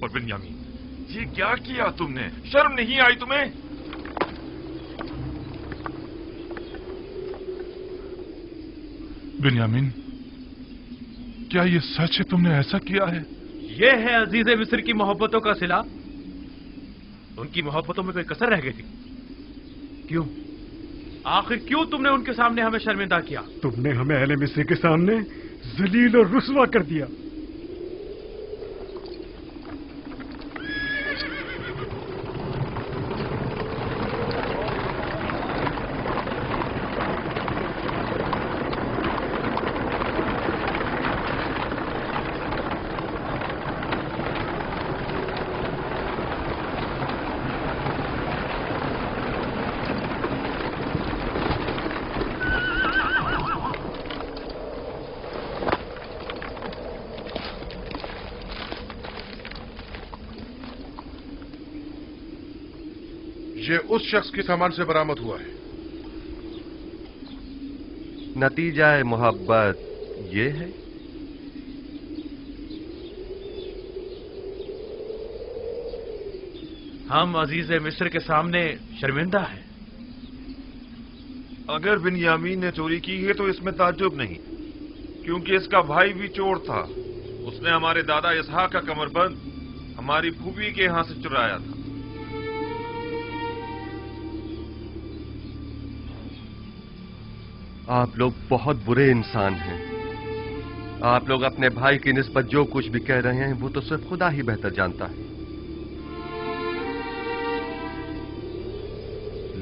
पर बिन्यामीन, ये क्या किया तुमने? शर्म नहीं आई तुम्हें? बिन्यामीन, क्या ये सच है तुमने ऐसा किया है? ये है अजीज मिस्र की मोहब्बतों का सिला। उनकी मोहब्बतों में कोई कसर रह गई थी? क्यों? आखिर क्यों तुमने उनके सामने हमें शर्मिंदा किया? तुमने हमें अहले मिस्र के सामने जलील और रुस्वा कर दिया। ये उस शख्स के सामान से बरामद हुआ है। नतीजा मोहब्बत ये है। हम अजीज मिस्र के सामने शर्मिंदा हैं। अगर बिन्यामीन ने चोरी की है तो इसमें ताज्जुब नहीं, क्योंकि इसका भाई भी चोर था। उसने हमारे दादा इसहाक का कमरबंद हमारी फूफी के यहां से चुराया था। आप लोग बहुत बुरे इंसान हैं। आप लोग अपने भाई की निस्बत जो कुछ भी कह रहे हैं वो तो सिर्फ खुदा ही बेहतर जानता है।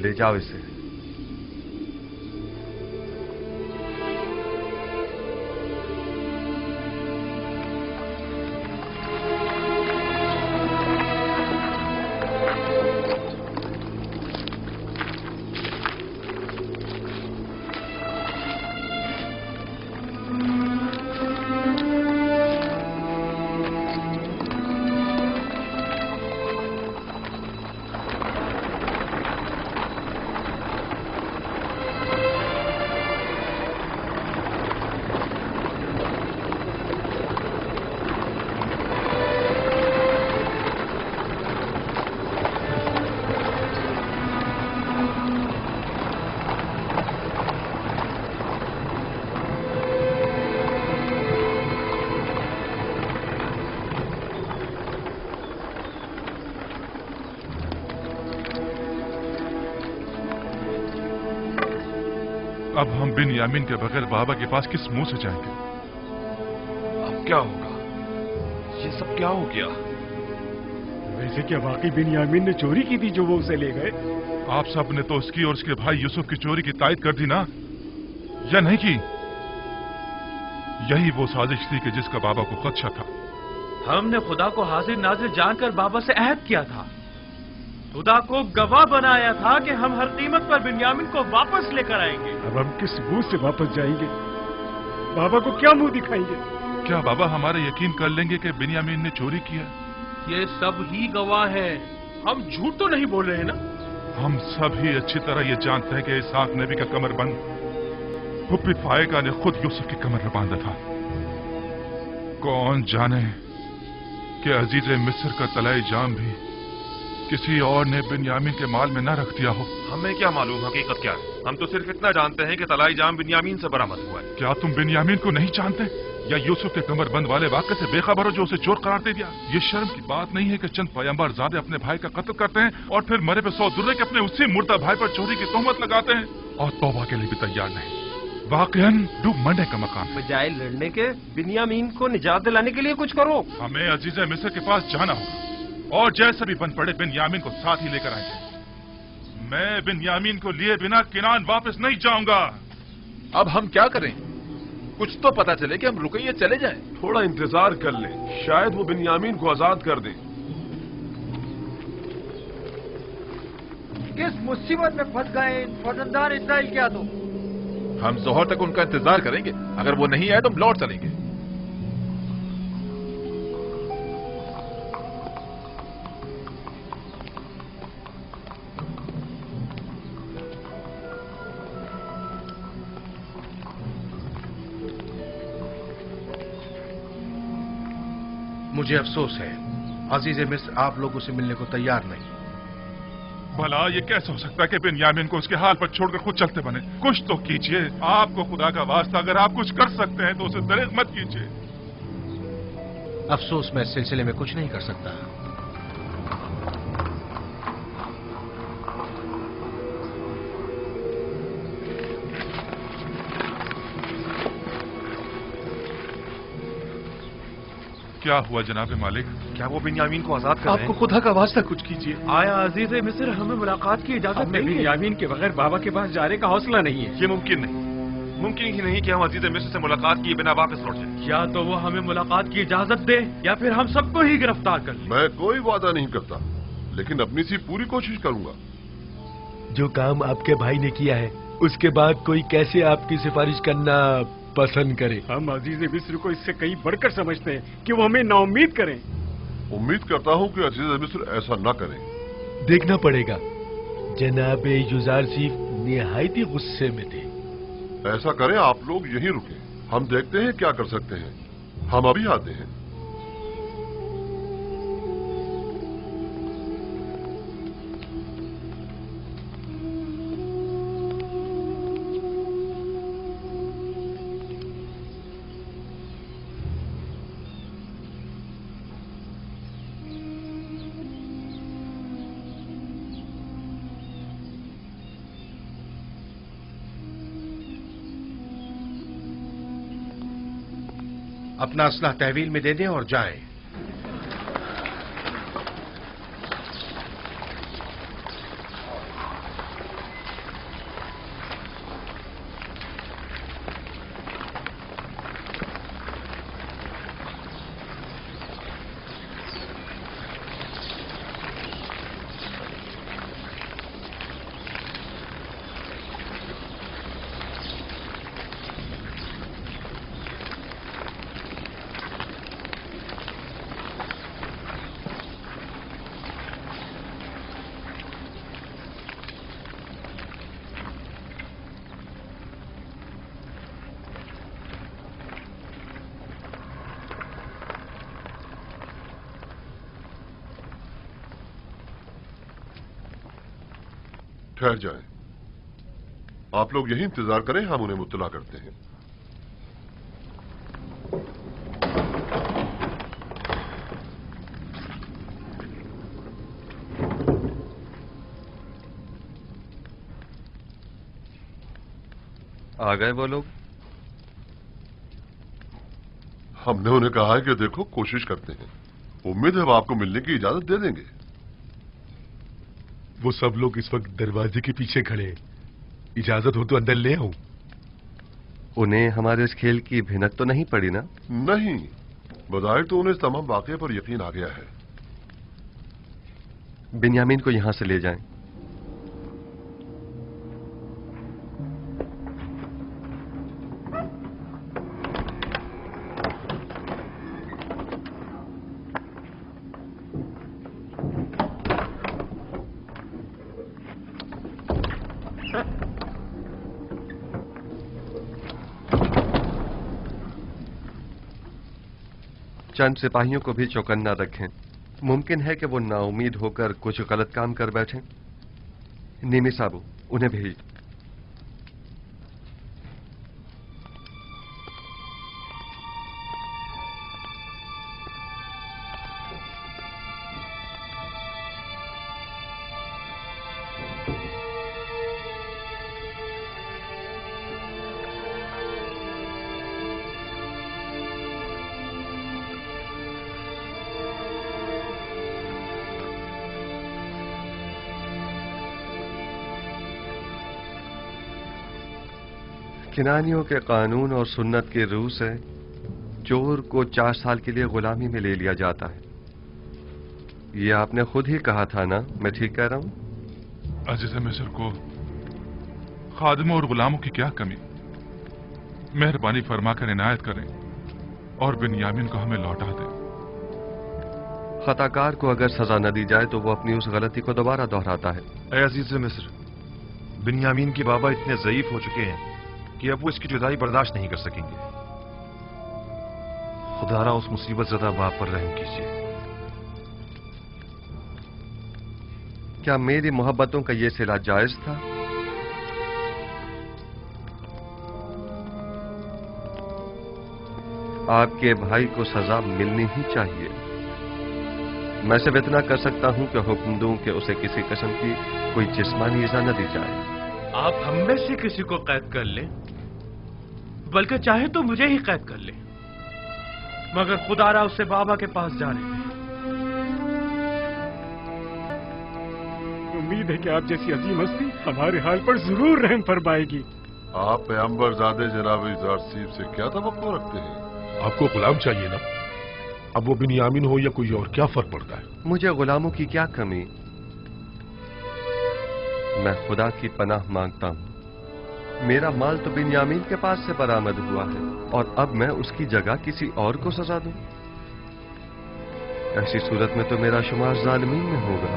ले जाओ इसे। अब हम बिन्यामीन के बगैर बाबा के पास किस मुंह से जाएंगे? अब क्या होगा? ये सब क्या हो गया? वैसे क्या वाकई बिन्यामीन ने चोरी की थी जो वो उसे ले गए? आप सब ने तो उसकी और उसके भाई यूसुफ की चोरी की तायद कर दी ना, या नहीं की? यही वो साजिश थी कि जिसका बाबा को खदशा था। हमने खुदा को हाजिर नाजिर जानकर बाबा से अहद किया था। खुदा को गवाह बनाया था कि हम हर कीमत पर बिन्यामीन को वापस लेकर आएंगे। अब हम किस मुंह से वापस जाएंगे? बाबा को क्या मुंह दिखाएंगे? क्या बाबा हमारे यकीन कर लेंगे कि बिन्यामीन ने चोरी किया? ये सब ही गवाह है। हम झूठ तो नहीं बोल रहे हैं ना? हम सब ही अच्छी तरह ये जानते हैं कि इसहाक नबी का कमरबंद फुप्पी फायका ने खुद यूसुफ की कमर में बांधा था। कौन जाने कि अजीज मिस्र का तलाई जाम भी किसी और ने बिन्यामीन के माल में न रख दिया हो। हमें क्या मालूम हकीकत क्या है? हम तो सिर्फ इतना जानते हैं कि तलाई जाम बिन्यामीन से बरामद हुआ है। क्या तुम बिन्यामीन को नहीं जानते, या यूसुफ के कमरबंद वाले वाक़े से बेखबर हो जो उसे चोर करार दे दिया? ये शर्म की बात नहीं है कि चंद पैगंबरज़ादे अपने भाई का कत्ल करते हैं और फिर मरे पे 100 दुर्रे के अपने उसी मुर्दा भाई पर चोरी की तोहमत लगाते हैं और तौबा के लिए भी तैयार नहीं। वाकईन डूब मरने का मकान है। बजाय लड़ने के बिन्यामीन को निजात दिलाने के लिए कुछ करो। हमें अजीज मिस्र के पास जाना होगा और जैसे भी बन पड़े बिन्यामीन को साथ ही लेकर आएंगे। मैं बिन्यामीन को लिए बिना किनान वापस नहीं जाऊंगा। अब हम क्या करें? कुछ तो पता चले कि हम रुके या चले जाएं। थोड़ा इंतजार कर ले, शायद वो बिन्यामीन को आजाद कर दे। किस मुसीबत में फंस गए फौजदार इस्राइल क्या? तो हम जोहर तक उनका इंतजार करेंगे। अगर वो नहीं आए तो हम लौट चलेंगे। मुझे अफसोस है अजीज मिस्र आप लोगों से मिलने को तैयार नहीं। भला ये कैसे हो सकता है कि बिन्यामीन को उसके हाल पर छोड़कर खुद चलते बने? कुछ तो कीजिए, आपको खुदा का वास्ता, अगर आप कुछ कर सकते हैं तो उसे दरेक मत कीजिए। अफसोस मैं इस सिलसिले में कुछ नहीं कर सकता। क्या हुआ जनाब मालिक? क्या वो बिन्यामीन को आजाद कर रहे आपको हैं? खुदा का वास्ता कुछ कीजिए। आया अजीज मिस्र हमें मुलाकात की इजाजत हमें नहीं है। बिन्यामीन के बगैर बाबा के पास जाने का हौसला नहीं है। ये मुमकिन नहीं, मुमकिन ही नहीं कि हम अजीज मिस्र से मुलाकात किए बिना वापस लौट जाएं। या तो वो हमें मुलाकात की इजाजत दे या फिर हम सबको ही गिरफ्तार कर ले। मैं कोई वादा नहीं करता, लेकिन अपनी सी पूरी कोशिश करूंगा। जो काम आपके भाई ने किया है उसके बाद कोई कैसे आपकी सिफारिश करना पसंद करे? हम अजीज मिस्र को इससे कहीं बढ़कर समझते हैं कि वो हमें नाउम्मीद करें। उम्मीद करता हूं कि अजीज मिस्र ऐसा न करें। देखना पड़ेगा। जनाब युजारसीफ निहायत ही गुस्से में थे। ऐसा करें, आप लोग यहीं रुकें, हम देखते हैं क्या कर सकते हैं। हम अभी आते हैं। अपना असलह तहवील में दे दें और जाएं। ठहर जाएं। आप लोग यही इंतजार करें, हम उन्हें मुत्तला करते हैं। आ गए वो लोग? हमने उन्हें कहा है कि देखो, कोशिश करते हैं। उम्मीद है वो आपको मिलने की इजाजत दे देंगे। वो सब लोग इस वक्त दरवाजे के पीछे खड़े हैं। इजाजत हो तो अंदर ले आऊं। उन्हें हमारे इस खेल की भिनक तो नहीं पड़ी ना? नहीं, बज़ाहिर तो उन्हें इस तमाम वाक़े पर यकीन आ गया है। बिन्यामीन को यहां से ले जाएं। चंद सिपाहियों को भी चौकन्ना रखें। मुमकिन है कि वो नाउमीद होकर कुछ गलत काम कर बैठें। नीमी साबू, उन्हें भेज दो। किनानियों के कानून और सुन्नत के रूह से चोर को 4 साल के लिए गुलामी में ले लिया जाता है। ये आपने खुद ही कहा था ना? मैं ठीक कह रहा हूं? अजीज मिस्र को खादिमों और गुलामों की क्या कमी? मेहरबानी फरमाकर इनायत करें और बिन्यामीन को हमें लौटा दें। खताकार को अगर सजा न दी जाए तो वो अपनी उस गलती को दोबारा दोहराता है। ऐ अजीज मिस्र, बिन्यामीन के बाबा इतने ज़ईफ हो चुके हैं कि अब वो इसकी जुदाई बर्दाश्त नहीं कर सकेंगे। खुदारा उस मुसीबत ज़दा बाप पर रहम कीजिए। क्या मेरी मोहब्बतों का ये सिला जायज था? आपके भाई को सजा मिलनी ही चाहिए। मैं सिर्फ इतना कर सकता हूं कि हुक्म दूं कि उसे किसी किस्म की कोई जिस्मानी इजा न दी जाए। आप हम में से किसी को कैद कर लें, बल्कि चाहे तो मुझे ही कैद कर लें, मगर खुदारा उससे बाबा के पास जाने दें। उम्मीद है कि आप जैसी अजीम हस्ती हमारे हाल पर जरूर रहम फरमाएगी। आप पैगंबर ज़ादे जनाब ज़ारसीब से क्या तवक्को रखते हैं? आपको गुलाम चाहिए ना? अब वो बिन्यामीन हो या कोई और, क्या फर्क पड़ता है? मुझे गुलामों की क्या कमी? मैं खुदा की पनाह मांगता हूं। मेरा माल तो बिन्यामीन के पास से बरामद हुआ है और अब मैं उसकी जगह किसी और को सजा दूं? ऐसी सूरत में तो मेरा शुमार जालिमीन में होगा।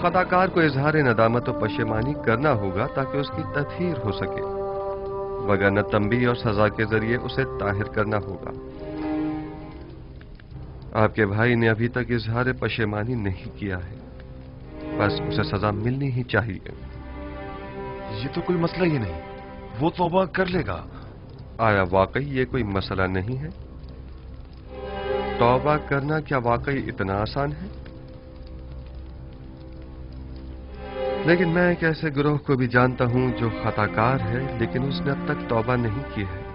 खताकार को इजहार नदामत और पशेमानी करना होगा ताकि उसकी तत्हीर हो सके, वगरना तंबी और सजा के जरिए उसे ताहिर करना होगा। आपके भाई ने अभी तक इजहार पशेमानी नहीं किया है, बस उसे सजा मिलनी ही चाहिए। ये तो कोई मसला ही नहीं, वो तौबा कर लेगा। आया वाकई ये कोई मसला नहीं है? तौबा करना क्या वाकई इतना आसान है? लेकिन मैं एक ऐसे गिरोह को भी जानता हूं जो खताकार है, लेकिन उसने अब तक तौबा नहीं की है।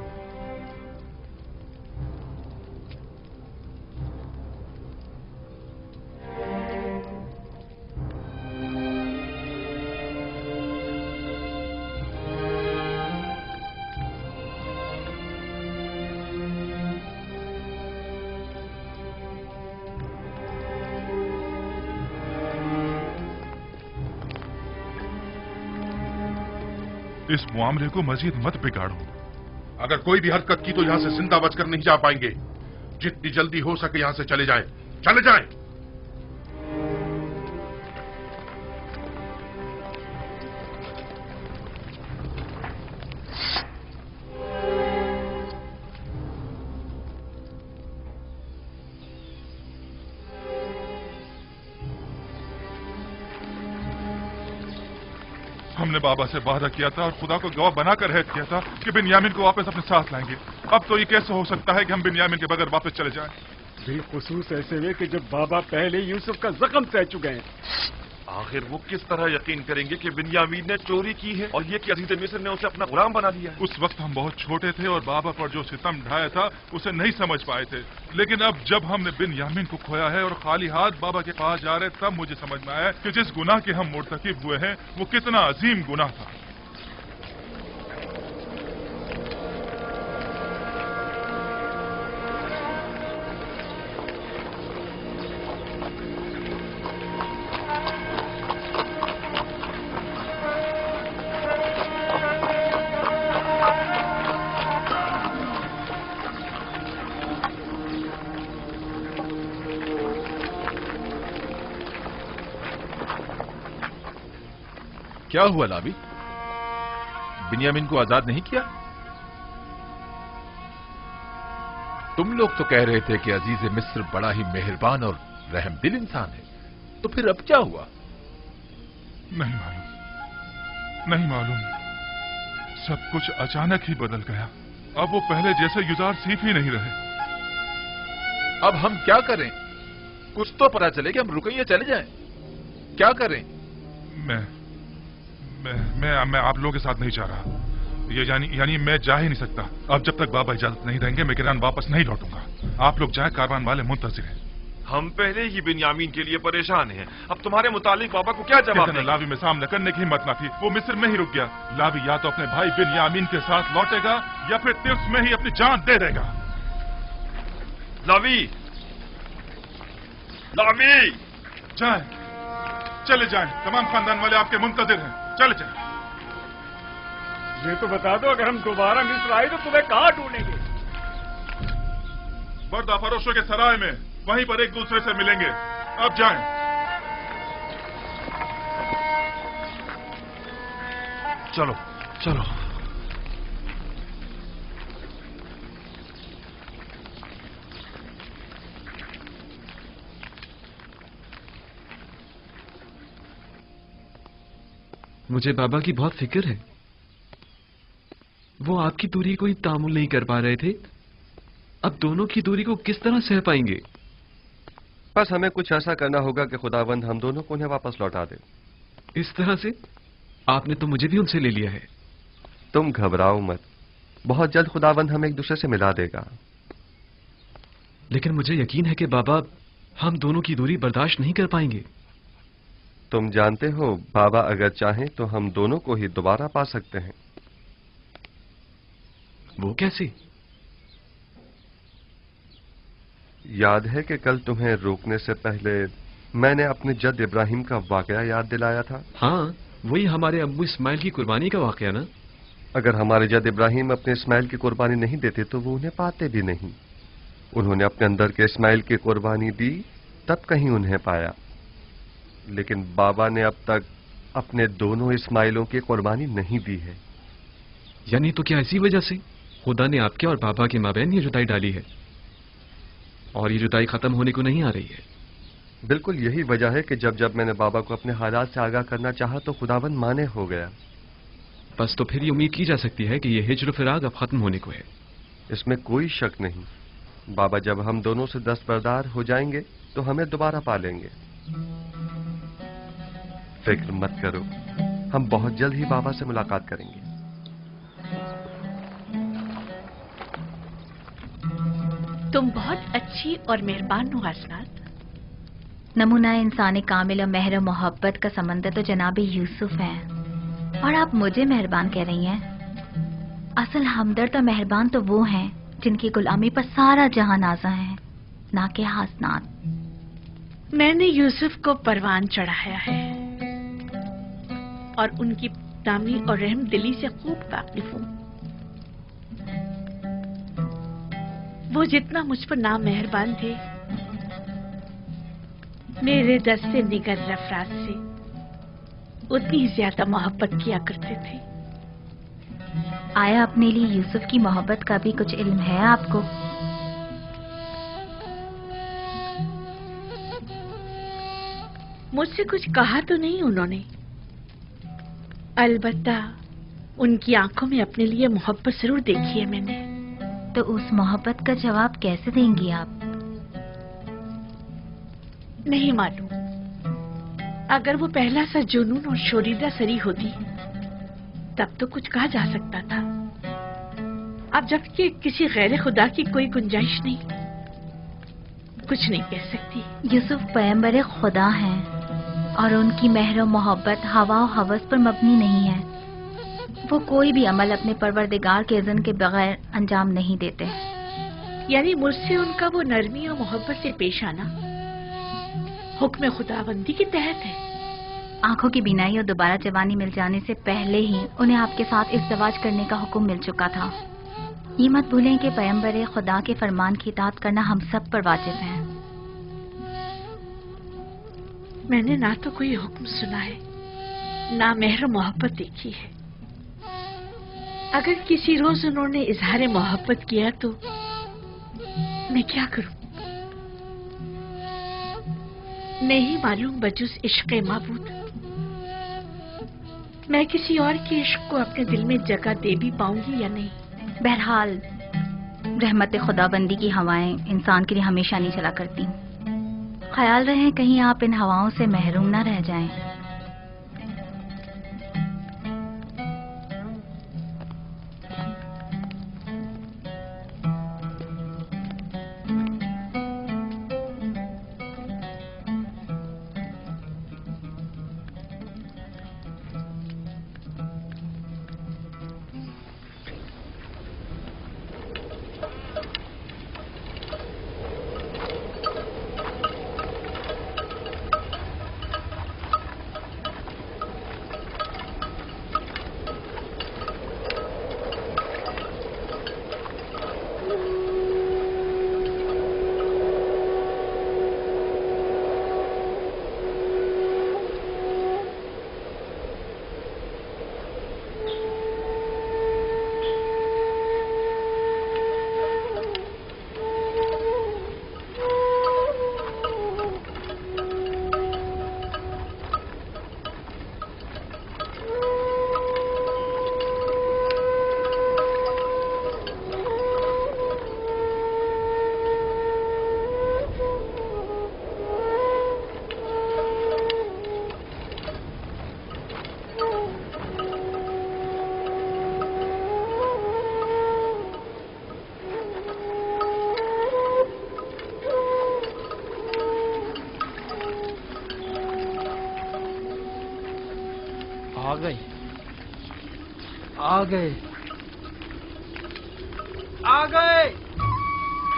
इस मामले को मजीद मत बिगाड़ो। अगर कोई भी हरकत की तो यहां से जिंदा बचकर नहीं जा पाएंगे। जितनी जल्दी हो सके यहां से चले जाएं, चले जाएं। हमने बाबा से वादा किया था और खुदा को गवाह बनाकर रहद किया था कि बिन्यामीन को वापस अपने साथ लाएंगे। अब तो ये कैसे हो सकता है कि हम बिन्यामीन के बगैर वापस चले जाएं? बिलखुसूस ऐसे में कि जब बाबा पहले यूसुफ का जख्म सह चुके हैं। आखिर वो किस तरह यकीन करेंगे कि बिन्यामीन ने चोरी की है और ये कि अजीज मिस्र ने उसे अपना गुलाम बना लिया है? उस वक्त हम बहुत छोटे थे और बाबा पर जो सितम ढाया था उसे नहीं समझ पाए थे, लेकिन अब जब हमने बिन्यामीन को खोया है और खाली हाथ बाबा के पास जा रहे, तब मुझे समझ में आया कि जिस गुनाह के हम मुर्तकिब हुए हैं वो कितना अजीम गुनाह था। क्या हुआ लावी? बिन्यामीन को आजाद नहीं किया? तुम लोग तो कह रहे थे कि अजीज मिस्र बड़ा ही मेहरबान और रहमदिल इंसान है, तो फिर अब क्या हुआ? नहीं मालूम। सब कुछ अचानक ही बदल गया। अब वो पहले जैसे युजार सीफ ही नहीं रहे। अब हम क्या करें? कुछ तो पता चले कि हम रुके या चले जाएं। क्या करें? मैं आप लोगों के साथ नहीं जा रहा। ये यानी मैं जा ही नहीं सकता। अब जब तक बाबा इजाजत नहीं देंगे मैं किरान वापस नहीं लौटूंगा। आप लोग जाएं, कारवान वाले मुंतजिर हैं। हम पहले ही बिन्यामीन के लिए परेशान हैं। अब तुम्हारे मुतालिक बाबा को क्या जवाब दें? लावी में सामना करने की हिम्मत न थी, वो मिस्र में ही रुक गया। लावी या तो अपने भाई बिन्यामीन के साथ लौटेगा या फिर तिर्स में ही अपनी जान दे देगा। लावी जाएं, चले जाएं। तमाम खानदान वाले आपके मुंतजिर हैं। चले जाएं। ये तो बता दो, अगर हम दोबारा मिस्र आए तो तुम्हें कहाँ ढूंढेंगे? बर्दा फरोशों के सराय में, वहीं पर एक दूसरे से मिलेंगे। अब जाएं। चलो चलो। मुझे बाबा की बहुत फिक्र है। वो आपकी दूरी को ही तामुल नहीं कर पा रहे थे, अब दोनों की दूरी को किस तरह सह पाएंगे? बस हमें कुछ ऐसा करना होगा कि खुदावंद हम दोनों को उन्हें वापस लौटा दे। इस तरह से? आपने तो मुझे भी उनसे ले लिया है। तुम घबराओ मत, बहुत जल्द खुदावंद हमें एक दूसरे से मिला देगा। लेकिन मुझे यकीन है कि बाबा हम दोनों की दूरी बर्दाश्त नहीं कर पाएंगे। तुम जानते हो, बाबा अगर चाहें तो हम दोनों को ही दोबारा पा सकते हैं। वो कैसे? याद है कि कल तुम्हें रोकने से पहले मैंने अपने जद इब्राहिम का वाकया याद दिलाया था? हाँ, वही हमारे अब्बू इस्माइल की कुर्बानी का वाकया ना? अगर हमारे जद इब्राहिम अपने इस्माइल की कुर्बानी नहीं देते तो वो उन्हें पाते भी नहीं। उन्होंने अपने अंदर के इस्माइल की कुर्बानी दी, तब कहीं उन्हें पाया। लेकिन बाबा ने अब तक अपने दोनों इस्माइलों की कुर्बानी नहीं दी है। यानी तो क्या इसी वजह से खुदा ने आपके और बाबा के माबैन ये जुदाई डाली है, और ये जुदाई खत्म होने को नहीं आ रही है? बिल्कुल यही वजह है कि जब जब मैंने बाबा को अपने हालात से आगाह करना चाहा तो खुदावन माने हो गया। बस तो फिर ये उम्मीद की जा सकती है कि ये हिज्र फिराक अब खत्म होने को है। इसमें कोई शक नहीं। बाबा जब हम दोनों से दस्तबरदार हो जाएंगे तो हमें दोबारा पा लेंगे। फिक्र मत करो, हम बहुत जल्द ही बाबा से मुलाकात करेंगे। तुम बहुत अच्छी और मेहरबान हो हसनात। नमूना इंसानी कामिल और मेहर मोहब्बत का समंदर तो जनाब यूसुफ है, और आप मुझे मेहरबान कह रही हैं। असल हमदर्द और मेहरबान तो वो हैं जिनकी गुलामी पर सारा जहां नाज़ा है, ना कि हसनात। मैंने यूसुफ को परवान चढ़ाया है और उनकी दामी और रहम दिली से खूब वाकिफ हूँ। वो जितना मुझ पर ना मेहरबान थे, मेरे दस्ते निगर अफराद से उतनी ज्यादा मोहब्बत किया करते थे। आया अपने लिए यूसुफ की मोहब्बत का भी कुछ इल्म है आपको? मुझसे कुछ कहा तो नहीं उन्होंने, अलबत्ता उनकी आंखों में अपने लिए मोहब्बत जरूर देखी है मैंने। तो उस मोहब्बत का जवाब कैसे देंगी आप? नहीं मालूम। अगर वो पहला सा जुनून और शोरीदा सरी होती तब तो कुछ कहा जा सकता था। अब जबकि किसी गैर खुदा की कोई गुंजाइश नहीं, कुछ नहीं कह सकती। यूसुफ पैगंबर खुदा हैं और उनकी मेहर और मोहब्बत हवा और हवस पर मबनी नहीं है। वो कोई भी अमल अपने परवरदिगार के इज़्न के बगैर अंजाम नहीं देते। यानी मुझसे उनका वो नरमी और मोहब्बत से पेश आना हुक्म खुदाबंदी के तहत है। आंखों की बीनाई और दोबारा जवानी मिल जाने से पहले ही उन्हें आपके साथ इज़्दिवाज करने का हुक्म मिल चुका था। ये मत भूलें कि पैगंबर खुदा के फरमान की इताअत करना हम सब पर वाजिब है। मैंने ना तो कोई हुक्म सुना है, ना मेहर मोहब्बत देखी है। अगर किसी रोज उन्होंने इजहार मोहब्बत किया तो मैं क्या करूं? नहीं मालूम बजुस इश्क़ माबूद मैं किसी और के इश्क को अपने दिल में जगह दे भी पाऊंगी या नहीं। बहरहाल रहमत खुदाबंदी की हवाएं इंसान के लिए हमेशा नहीं चला करती। ख्याल रहे कहीं आप इन हवाओं से महरूम ना रह जाएं। आ गए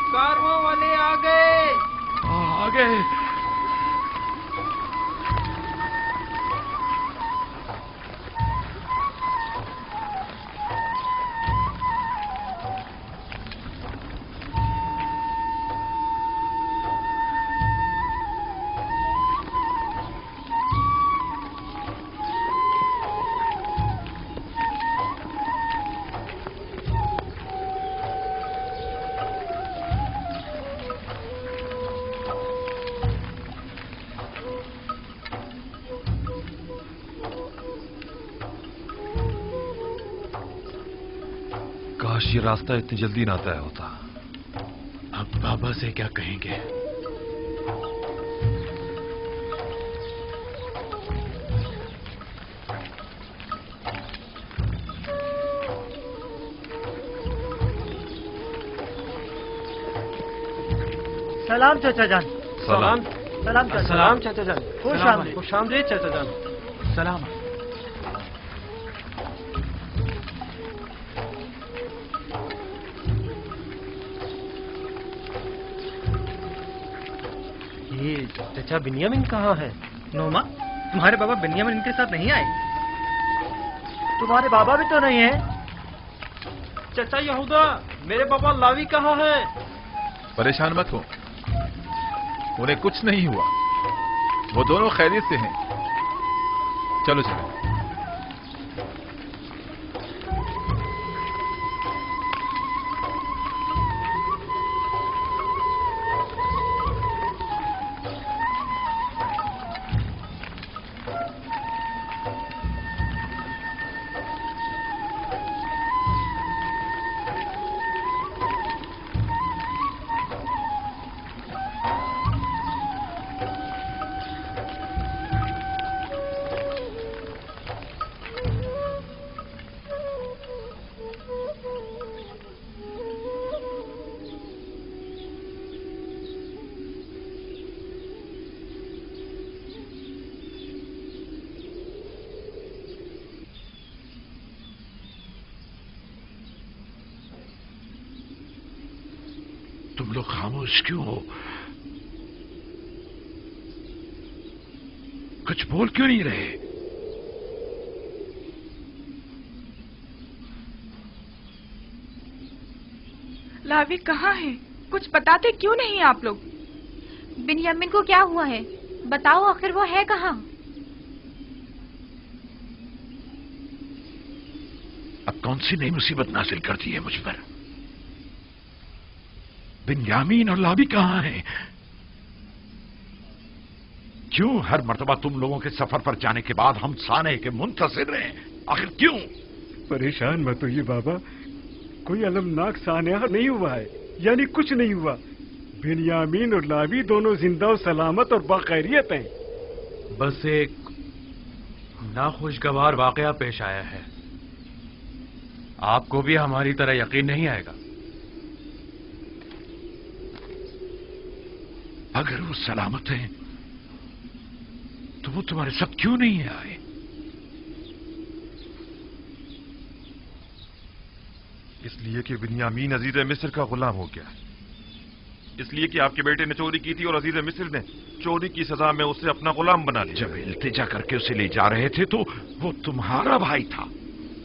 कारवां वाले आ गए। आ गए। काश ये रास्ता इतनी जल्दी ना तय होता। अब बाबा से क्या कहेंगे? सलाम चाचा जान। सलाम सलाम चाचा। सलाम चाचा जान। खुश आमदीद चाचा जान। सलाम। ये चाचा बिन्यामिन कहाँ है? नोमा, तुम्हारे बाबा बिन्यामिन इनके साथ नहीं आए? तुम्हारे बाबा भी तो नहीं है। चाचा यहूदा, मेरे बाबा लावी कहाँ है? परेशान मत हो, उन्हें कुछ नहीं हुआ, वो दोनों खैरियत से हैं। चलो चलो। तुम लोग खामोश क्यों हो? कुछ बोल क्यों नहीं रहे? लावी कहाँ है? कुछ बताते क्यों नहीं आप लोग? बिन्यामिन को क्या हुआ है? बताओ, आखिर वो है कहाँ? अब कौन सी नई मुसीबत नाजिल कर दी है मुझ पर? बिन्यामीन और लावी कहाँ हैं? क्यों हर मर्तबा तुम लोगों के सफर पर जाने के बाद हम साने के मुंतजिर रहे? आखिर क्यों? परेशान मत होइए बाबा, कोई अलमनाक सान्या नहीं हुआ है, यानी कुछ नहीं हुआ। बिन्यामीन और लावी दोनों जिंदा और सलामत और बाखैरियत हैं। बस एक नाखुशगवार वाकया पेश आया है। आपको भी हमारी तरह यकीन नहीं आएगा। अगर वो सलामत हैं तो वो तुम्हारे साथ क्यों नहीं आए? इसलिए कि बिन्यामीन अजीज मिस्र का गुलाम हो गया। इसलिए कि आपके बेटे ने चोरी की थी और अजीज मिस्र ने चोरी की सजा में उसे अपना गुलाम बना लिया। जब इल्तिजा करके उसे ले जा रहे थे तो वो तुम्हारा भाई था,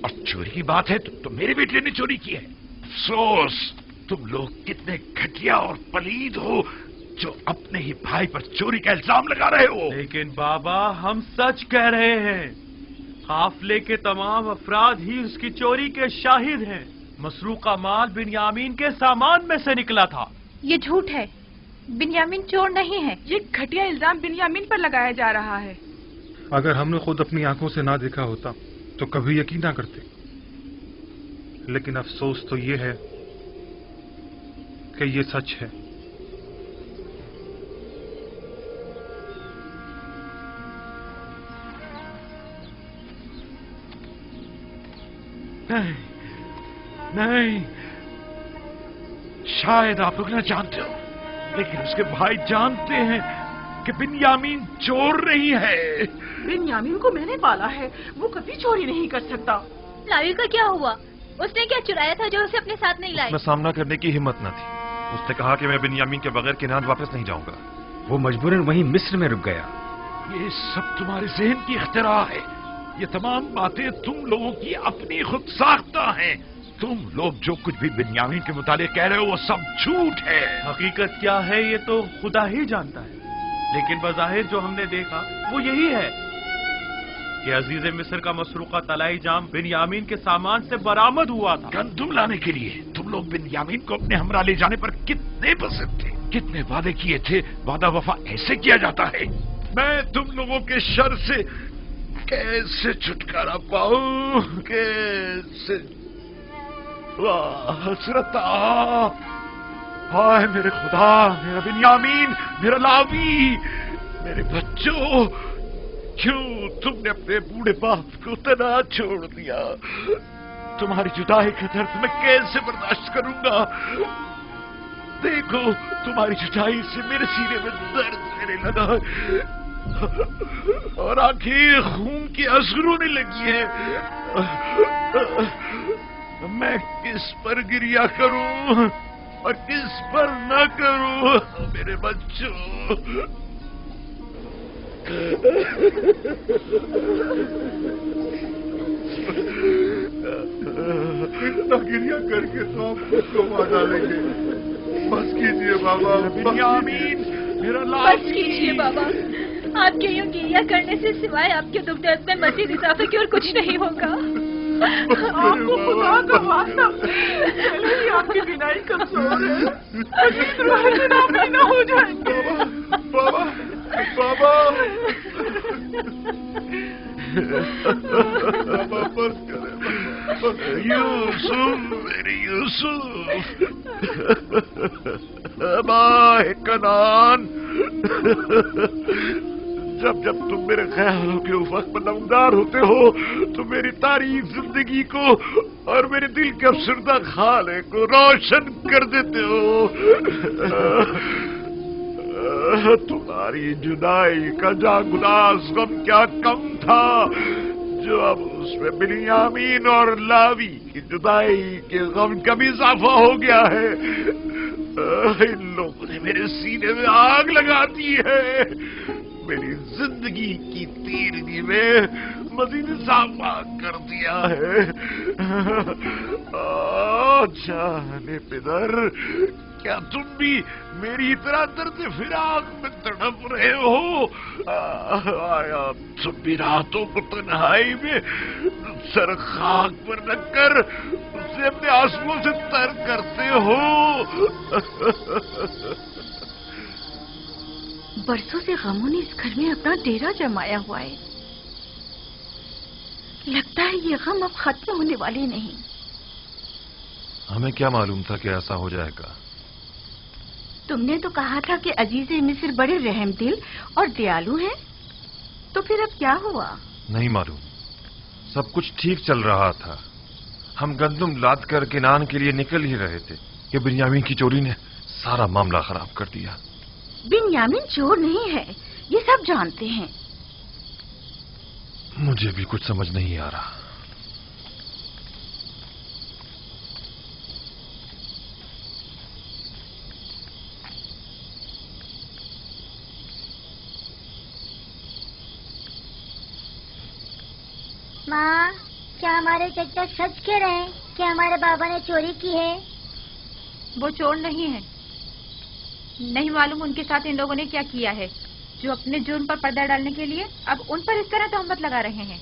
और चोरी की बात है तो मेरे बेटे ने चोरी की है। अफसोस, तुम लोग कितने घटिया और पलीद हो जो अपने ही भाई पर चोरी का इल्जाम लगा रहे हो। लेकिन बाबा, हम सच कह रहे हैं। काफिले के तमाम अफराद ही उसकी चोरी के शाहिद हैं। मसरूका माल बिन्यामीन के सामान में से निकला था। ये झूठ है, बिन्यामीन चोर नहीं है। ये घटिया इल्जाम बिन्यामीन पर लगाया जा रहा है। अगर हमने खुद अपनी आंखों से ना देखा होता तो कभी यकीन ना करते। लेकिन अफसोस तो ये है कि ये सच है। नहीं, नहीं, शायद आप लोग ना जानते हो, लेकिन उसके भाई जानते हैं कि बिन्यामीन चोर नहीं है। बिन्यामीन को मैंने पाला है, वो कभी चोरी नहीं कर सकता। लावी का क्या हुआ? उसने क्या चुराया था जो उसे अपने साथ नहीं लाई? उसमें सामना करने की हिम्मत न थी। उसने कहा कि मैं बिन्यामीन के बगैर किनान वापस नहीं जाऊंगा। वो मजबूरन वहीं मिस्र में रुक गया। ये सब तुम्हारे जहन की इख्तिरा है। ये तमाम बातें तुम लोगों की अपनी खुद साख्ता हैं। तुम लोग जो कुछ भी बिन्यामीन के मुतालिक कह रहे हो वो सब झूठ है। हकीकत क्या है ये तो खुदा ही जानता है, लेकिन बज़ाहिर जो हमने देखा वो यही है कि अजीज मिस्र का मसरूका तलाई जाम बिन्यामीन के सामान से बरामद हुआ था। गंदुम लाने के लिए तुम लोग बिन्यामीन को अपने हमरा ले जाने पर कितने पसंद थे, कितने वादे किए थे। वादा वफा ऐसे किया जाता है। मैं तुम लोगों के शर से कैसे छुटकारा पाऊं, कैसे? वाह हसरता, हाय मेरे खुदा, मेरा बिन्यामीन, मेरा लावी, मेरे बच्चों, क्यों तुमने अपने बूढ़े बाप को तना छोड़ दिया? तुम्हारी जुदाई का दर्द मैं कैसे बर्दाश्त करूंगा? देखो तुम्हारी जुदाई से मेरे सीने में दर्द होने लगा और आंखें खून की आंसू रोने लगी है। मैं किस पर गिरिया करूं और किस पर न करूं? मेरे बच्चों, इतना गिरिया करके तो आप खुद को मार डालेंगे। बस कीजिए बाबा, बिन्यामीन मेरा बस कीजिए बाबा। आपके यूं गिरिया करने से सिवाय आपके दुख दर्द में मजीद इजाफे की और कुछ नहीं होगा। आपको खुदा का वास्ता, पहले ही आपकी बिनाई कमजोर है, नामुमकिन न हो जाएंगे। बाबा, बाबा, बाबा बस करें। यूसुफ, मेरे यूसुफ, माए कनान, जब जब तुम मेरे ख्यालों के उफक पर नमदार होते हो तो मेरी तारीफ जिंदगी को और मेरे दिल के अफसरदा खाले को रोशन कर देते हो। तुम्हारी जुदाई का जागुदास गम क्या कम था जो अब उसमें बिन्यामीन और लावी की जुदाई के गम का भी इजाफा हो गया है। इन लोगों ने मेरे सीने में आग लगा दी है, मेरी जिंदगी की तीरगी में मजीद इजाफा कर दिया है। जाने पिदर, क्या तुम भी मेरी तरह दर्द फिराक में तड़प रहे हो? आया तुम भी रातों को तन्हाई में सर खाक पर रखकर उसे अपने आंसुओं से तर करते हो? बरसों से गमों ने इस घर में अपना डेरा जमाया हुआ है। लगता है ये गम अब खत्म होने वाले नहीं। हमें क्या मालूम था कि ऐसा हो जाएगा? तुमने तो कहा था कि अजीज मिस्र बड़े रहमदिल और दयालु हैं, तो फिर अब क्या हुआ? नहीं मालूम, सब कुछ ठीक चल रहा था। हम गंदुम लाद कर किनान के लिए निकल ही रहे थे कि बिन्यामीन की चोरी ने सारा मामला खराब कर दिया। बिन्यामीन चोर नहीं है, ये सब जानते हैं। मुझे भी कुछ समझ नहीं आ रहा। माँ, क्या हमारे चचा सच कह रहे हैं कि हमारे बाबा ने चोरी की है? वो चोर नहीं है। नहीं मालूम उनके साथ इन लोगों ने क्या किया है जो अपने जुर्म पर पर्दा डालने के लिए अब उन पर इस तरह तहमत लगा रहे हैं।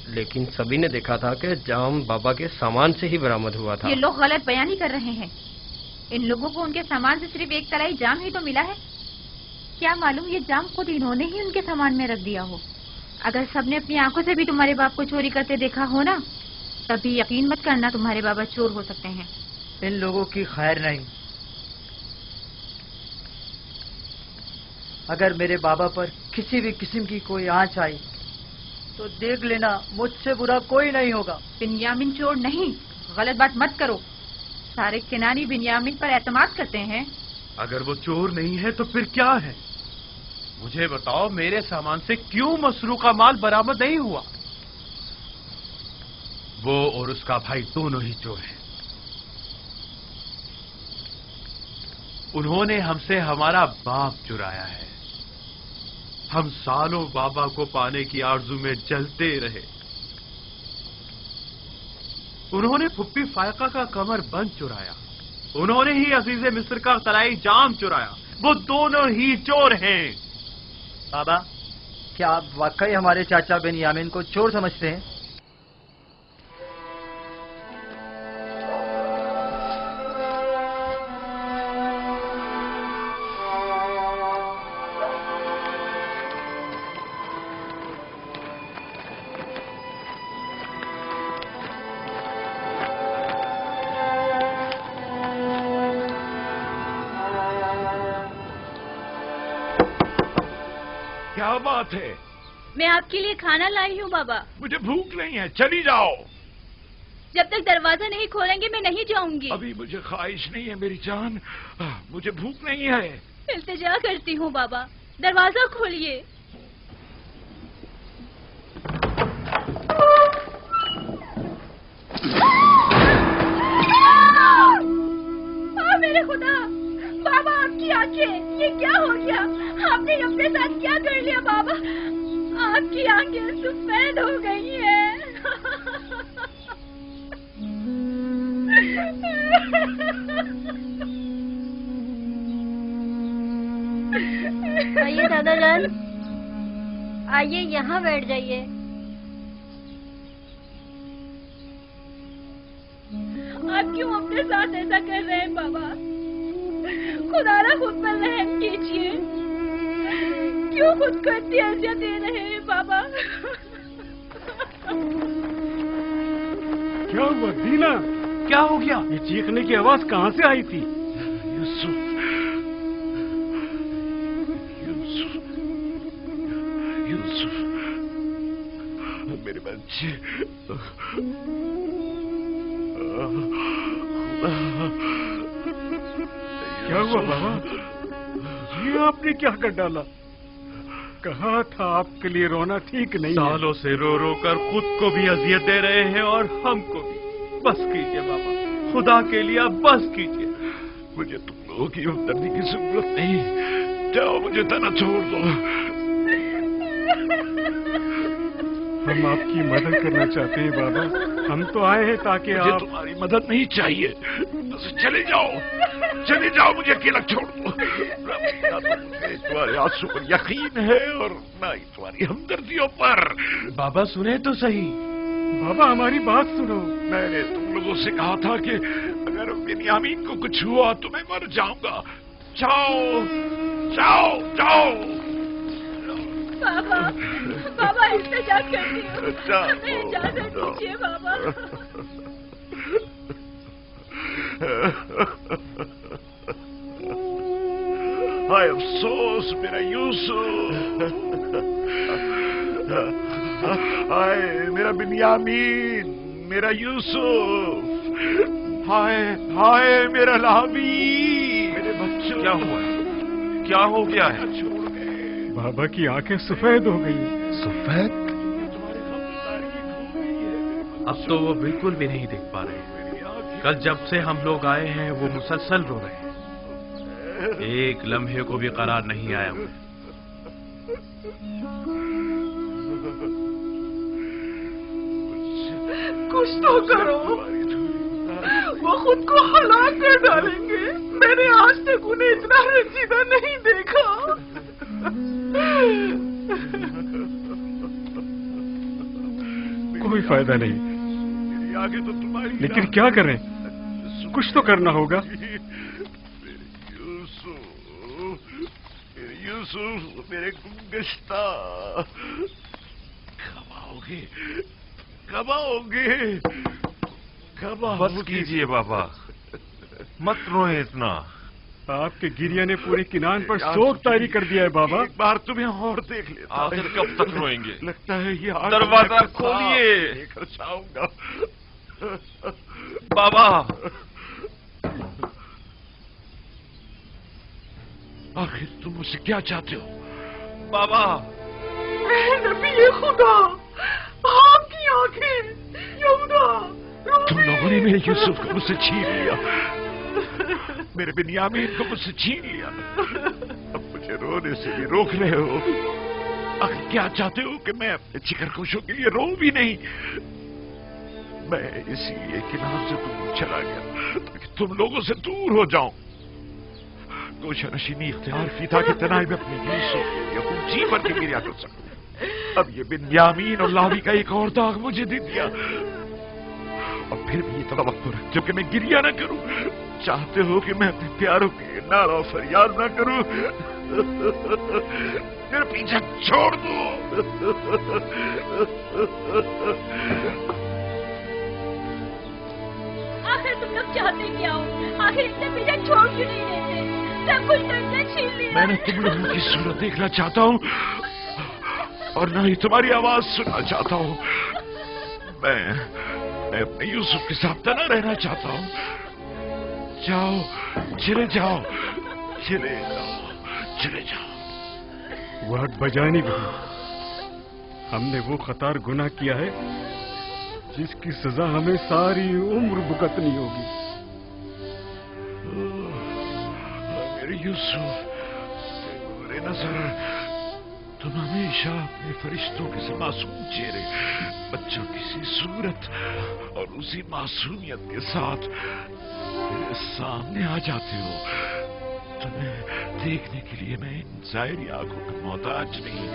लेकिन सभी ने देखा था कि जाम बाबा के सामान से ही बरामद हुआ था। ये लोग गलत बयानी कर रहे हैं। इन लोगों को उनके सामान से सिर्फ एक तलाई जाम ही तो मिला है। क्या मालूम ये जाम खुद इन्होंने ही उनके सामान में रख दिया हो। अगर सबने अपनी आंखों से भी तुम्हारे बाप को चोरी करते देखा हो ना, तभी यकीन मत करना तुम्हारे बाबा चोर हो सकते हैं। इन लोगों की खैर नहीं। अगर मेरे बाबा पर किसी भी किस्म की कोई आंच आई तो देख लेना, मुझसे बुरा कोई नहीं होगा। बिन्यामीन चोर नहीं, गलत बात मत करो। सारे किनानी बिन्यामीन पर एतमाद करते हैं। अगर वो चोर नहीं है तो फिर क्या है? मुझे बताओ, मेरे सामान से क्यों मसरूका माल बरामद नहीं हुआ? वो और उसका भाई दोनों ही चोर हैं। उन्होंने हमसे हमारा बाप चुराया है। हम सालों बाबा को पाने की आरजू में जलते रहे। उन्होंने फुप्पी फायका का कमर बंद चुराया। उन्होंने ही अजीज मिस्र का तलाई जाम चुराया। वो दोनों ही चोर हैं। बाबा, क्या आप वाकई हमारे चाचा बेनियामिन को चोर समझते हैं? क्या बात है? मैं आपके लिए खाना लाई हूँ बाबा। मुझे भूख नहीं है, चली जाओ। जब तक दरवाजा नहीं खोलेंगे मैं नहीं जाऊंगी। अभी मुझे ख्वाहिश नहीं है मेरी जान, मुझे भूख नहीं है। इल्तिजा करती हूँ बाबा, दरवाजा खोलिए। मेरे खुदा, बाबा आपकी आंखें, ये क्या हो गया? आपने अपने साथ क्या कर लिया बाबा? आपकी आंखें सफेद हो गई हैं। आइए दादा जान, आइए यहाँ बैठ जाइए। आप क्यों अपने साथ ऐसा कर रहे हैं बाबा? खुदारा खुद पर रहम कीजिए। क्यों खुद को इतनी अज़ियत दे रहे हैं बाबा? क्या हुआ दीना? क्या हो गया? ये चीखने की आवाज कहाँ से आई थी? यूसुफ, यूसुफ, मेरे बच्चे। क्या हुआ बाबा? ये आपने क्या कर डाला? कहा था आपके लिए रोना ठीक नहीं है। सालों से रो रो कर खुद को भी अजियत दे रहे हैं और हमको भी। बस कीजिए बाबा, खुदा के लिए बस कीजिए। मुझे तुम लोगों की हमदर्दी की जरूरत नहीं। जाओ, मुझे तना छोड़ दो। हम आपकी मदद करना चाहते हैं बाबा। हम तो आए हैं ताकि मुझे तुम्हारी मदद नहीं चाहिए। तो चले जाओ, चले जाओ, मुझे अकेला छोड़ दो। ना तो मुझे तुम्हारे आंसू पर यकीन है और ना ही तुम्हारी हमदर्दियों पर। बाबा सुने तो सही। बाबा हमारी बात सुनो। मैंने तुम लोगों से कहा था कि अगर बेनियामीन को कुछ हुआ तो मैं मर जाऊंगा। जाओ, जाओ, जाओ। बाबा, बाबा इल्तिजा करती हूँ, हमें इजाजत दीजिए बाबा। हाय अफसोस मेरा यूसुफ, हाय मेरा बिन्यामीन, मेरा यूसुफ, हाय हाय मेरा लावी, मेरे बच्चों। क्या हुआ? क्या हो गया है? बाबा की आंखें सफेद हो गई। सफेद? अब तो वो बिल्कुल भी नहीं देख पा रहे। कल जब से हम लोग आए हैं वो मुसलसल रो रहे हैं। एक लम्हे को भी करार नहीं आया उन्हें। कुछ तो करो, वो खुद को हलाक कर डालेंगे। मैंने आज तक उन्हें इतना रंजीदा नहीं देखा। कोई फायदा नहीं। आगे तो तुम्हारी, लेकिन क्या करें? कुछ तो करना होगा। यूसुफ, मेरे गुमगश्ता, कब आओगे? कब आओगे? कब आओगे? बस कीजिए बाबा, मत रोए इतना। आपके गिरिया ने पूरे किनान पर शोक तारी कर दिया है बाबा। एक बार तुम्हें और देख लेता। आखिर कब तक रोएंगे? लगता है ये दरवाजा खोलिए। लेकर जाऊंगा। बाबा, आखिर तुम मुझसे क्या चाहते हो? बाबा, नबी खुदा, आपकी आंखें, यहूदा। तुम लोगों ने मेरे यूसुफ को मुझसे छीन लिया, मेरे बिन्यामीन को मुझसे छीन लिया। अब मुझे रोने से भी रोक रहे हो। आखिर क्या चाहते हो कि मैं अपने जिगरगोशों के लिए रो भी नहीं? मैं इसीलिए किनार से दूर चला गया ताकि तुम लोगों से दूर हो जाऊं। गोशा नशीनी इख्तियार की था कि तनाई में अपने यूसुफ या जी भर के गिरिया कर सकूं। अब ये बिन्यामीन और लावी का एक और दाग मुझे दे दिया, और फिर भी ये तवक्को रखते हो कि मैं गिरिया ना करूं। चाहते हो कि मैं अपने प्यारों के नारा और फरियाद ना करूं। मेरा पीछा छोड़ दो। आखिर तुम लोग चाहते क्या हो? आखिर इतना पीछा छोड़ क्यों नहीं देते? सब कुछ करके छीन लिया। मैंने तुम लोगों की सूरत देखना चाहता हूँ और ना ही तुम्हारी आवाज सुनना चाहता हूँ। मैं अपने यूसुफ के साथ तना रहना चाहता हूँ। जाओ, चले जाओ, चले जाओ, चले जाओ। वाद बजानी भी, हमने वो खतार गुनाह किया है जिसकी सजा हमें सारी उम्र भुगतनी होगी। मेरे यूसुफ, मेरे नजर, तुम हमेशा अपने फरिश्तों के से मासूम चेहरे, बच्चों की सी सूरत और उसी मासूमियत के साथ मेरे सामने आ जाते हो। तुम्हें देखने के लिए मैं इन ज़ाहिरी आंखों का मोहताज नहीं।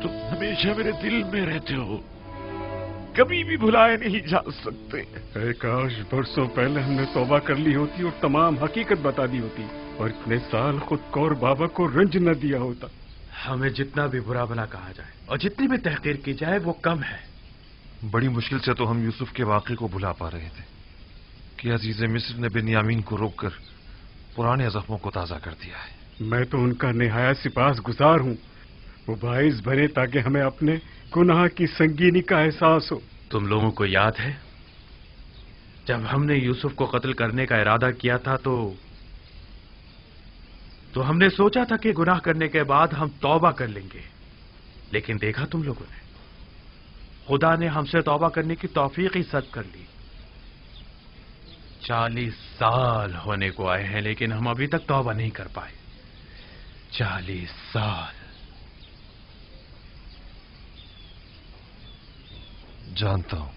तुम हमेशा मेरे दिल में रहते हो, कभी भी भुलाए नहीं जा सकते। काश बरसों पहले हमने तौबा कर ली होती और तमाम हकीकत बता दी होती, और इतने साल खुद को और बाबा को रंज न दिया होता। हमें जितना भी बुरा भला कहा जाए और जितनी भी तहकीर की जाए वो कम है। बड़ी मुश्किल से तो हम यूसुफ के वाक़े को भुला पा रहे थे कि अजीज मिस्र ने बिन्यामीन को रोककर पुराने जख्मों को ताज़ा कर दिया है। मैं तो उनका निहायत सिपास गुजार हूँ। वो बाइस बने ताकि हमें अपने गुनाह की संगीनी का एहसास हो। तुम लोगों को याद है जब हमने यूसुफ को कत्ल करने का इरादा किया था तो हमने सोचा था कि गुनाह करने के बाद हम तौबा कर लेंगे, लेकिन देखा तुम लोगों ने, खुदा ने हमसे तौबा करने की तौफीक ही सद कर ली। 40 साल होने को आए हैं लेकिन हम अभी तक तौबा नहीं कर पाए। 40 साल। जानता हूं,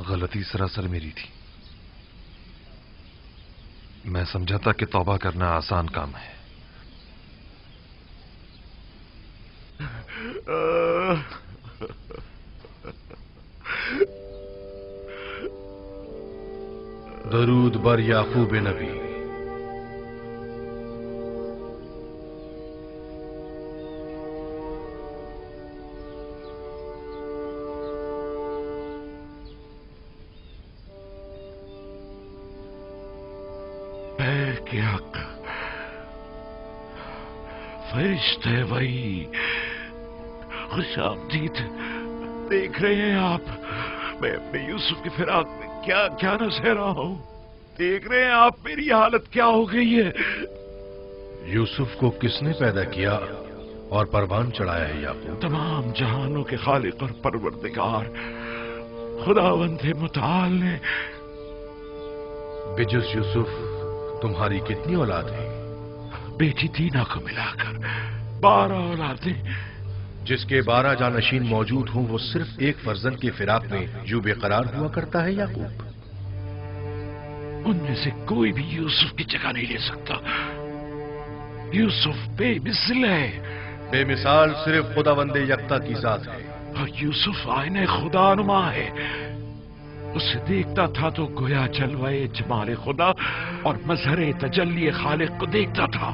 गलती सरासर मेरी थी। मैं समझा था कि तौबा करना आसान काम है। दरूद बर याकूब नबी। फरिश्ते वही, खुशामदीद। देख रहे हैं आप, मैं अपने यूसुफ की फिराक में क्या क्या न सह रहा हूं। देख रहे हैं आप मेरी हालत क्या हो गई है। यूसुफ को किसने पैदा किया और परवान चढ़ाया है याकूब? तमाम जहानों के खालिक और परवरदिगार खुदावंद मुताल ने। बिजुस यूसुफ तुम्हारी कितनी औलाद है? बेटी दीना को मिलाकर 12 औलादें। जिसके 12 जानशीन मौजूद हों वो सिर्फ एक फर्जंद की फिराक में यूं बेकरार हुआ करता है याकूब? उनमें से कोई भी यूसुफ की जगह नहीं ले सकता। यूसुफ बेमिसाल है। बेमिसाल सिर्फ खुदावंदे यकता की जात है। और यूसुफ आईने खुदानुमा है। उसे देखता था तो गोया जलवाए जमाले खुदा और मजहरे तजल्ली खालिक को देखता था।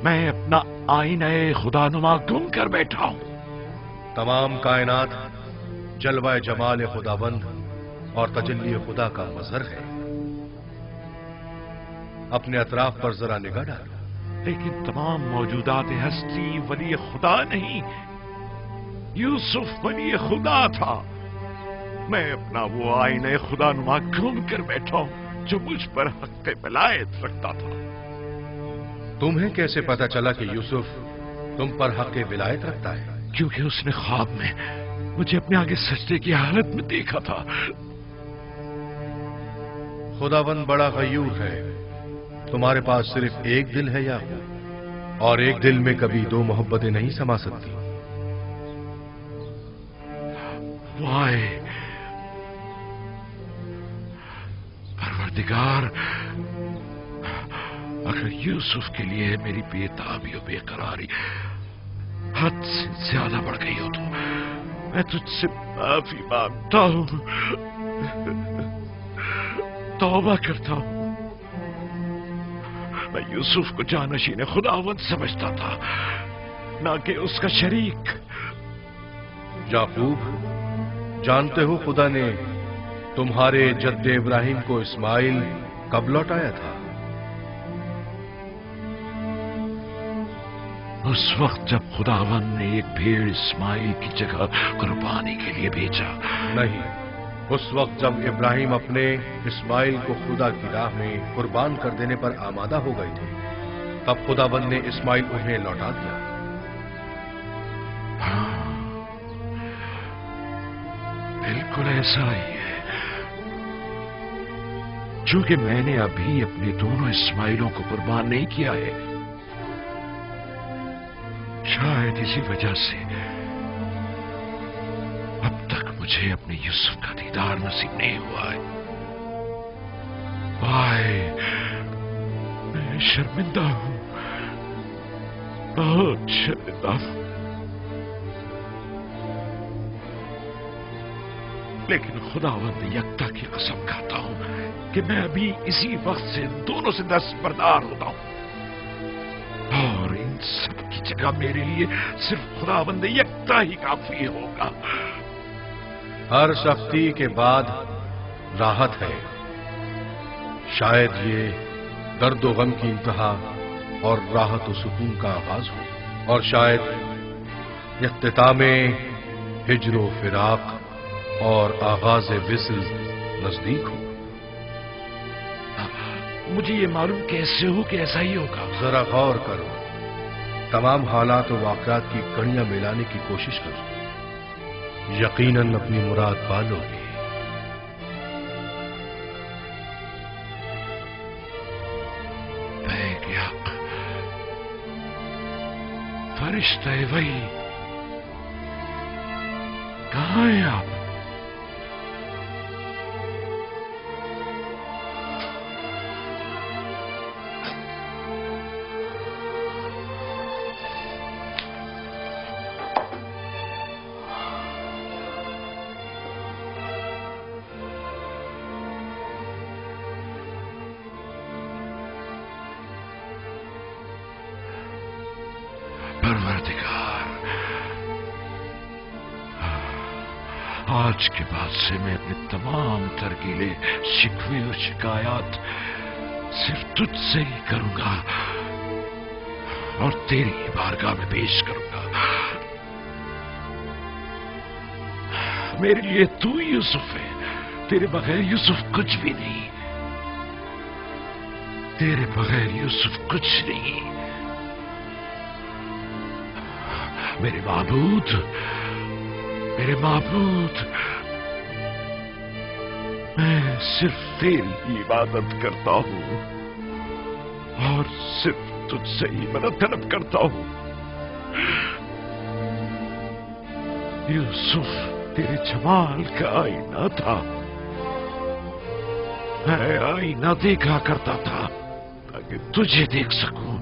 मैं अपना आईने खुदानुमा गुम कर बैठा हूं। तमाम कायनात जलवाए जमाल खुदाबंद और तजल्ली खुदा का मजहर है। अपने अतराफ पर जरा निगाह डालो। लेकिन तमाम मौजूदात हस्ती वली खुदा नहीं, यूसुफ वली खुदा था। मैं अपना वो आईने खुदानुमा गुम कर बैठा हूं जो मुझ पर हक विलायत रखता था। तुम्हें कैसे पता चला कि यूसुफ तुम पर हक विलायत रखता है? क्योंकि उसने ख्वाब में मुझे अपने आगे सजदे की हालत में देखा था। खुदावंद बड़ा गयूर है। तुम्हारे पास सिर्फ एक दिल है या और एक दिल में कभी दो मोहब्बतें नहीं समा सकती। वाय परवरदिगार, अगर यूसुफ के लिए मेरी बेताबी और बेकरारी हद से ज्यादा बढ़ गई हो तो मैं तुझसे माफी मांगता हूं, तौबा करता हूं। मैं यूसुफ को जानशीन खुदावंद समझता था, ना कि उसका शरीक। याकूब, जानते हो खुदा ने तुम्हारे जद्दे इब्राहिम को इस्माइल कब लौटाया था? उस वक्त जब खुदावंद ने एक भेड़ इस्माइल की जगह कुर्बानी के लिए भेजा। नहीं, उस वक्त जब इब्राहिम अपने इस्माइल को खुदा की राह में कुर्बान कर देने पर आमादा हो गए थे, तब खुदावंद ने इस्माइल उन्हें लौटा दिया। हाँ, बिल्कुल ऐसा ही है। चूंकि मैंने अभी अपने दोनों इस्माइलों को कुर्बान नहीं किया है, शायद इसी वजह से अब तक मुझे अपने यूसुफ का दीदार नसीब नहीं हुआ है। भाई, मैं शर्मिंदा हूं, बहुत शर्मिंदा हूं। लेकिन खुदावंद यकता की कसम खाता हूं कि मैं अभी इसी वक्त से दोनों से दस्तबरदार होता हूं, और इन सब की जगह मेरे लिए सिर्फ खुदावंद यकता ही काफी होगा। हर सख्ती के बाद राहत है। शायद ये दर्द व गम की इंतहा और राहत व सुकून का आगाज हो, और शायद इख्तितामे हिज्र व फिराक और आगाज विस्ल नजदीक हो। मुझे ये मालूम कैसे हो कि ऐसा ही होगा? जरा गौर करो, तमाम हालात और वाकयात की कड़ियां मिलाने की कोशिश करो, यकीनन अपनी मुराद पालोगे। फरिश्ते वही, कहाँ हैं आप? आज के बाद से मैं अपने तमाम तरकीले, शिकवे और शिकायत सिर्फ तुझसे ही करूंगा और तेरी बारगाह में पेश करूंगा। मेरे लिए तू यूसुफ है, तेरे बगैर यूसुफ कुछ भी नहीं, तेरे बगैर यूसुफ कुछ नहीं। मेरे माबूद, मेरे माबूद, मैं सिर्फ तेरी इबादत करता हूं और सिर्फ तुझसे ही मदद तलब करता हूं। यूसुफ तेरे जमाल का आईना था, मैं आईना देखा करता था ताकि तुझे देख सकूं,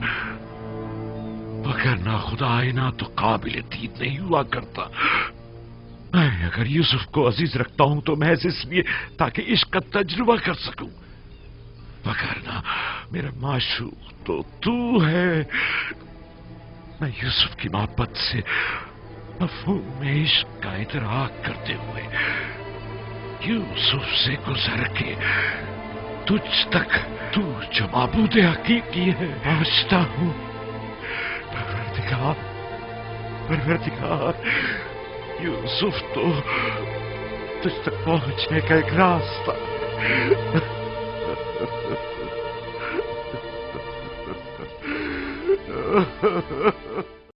मगर ना खुदा आईना तो काबिल दीद नहीं हुआ करता। मैं अगर यूसुफ को अजीज रखता हूं तो महज इसलिए ताकि इश्क का तजुर्बा कर सकूं, मगर ना मेरा माशूक तो तू है। मैं यूसुफ की मोहब्बत से मफहूम में इश्क का इतराक करते हुए यूसुफ से गुजर के तुझ तक, तू जो माबूद हकीकी है, पहुंचता हूं। परवरदिगार, परवरदिगार, यूसुफ तो तुझ तक पहुंचने का एक रास्ता है।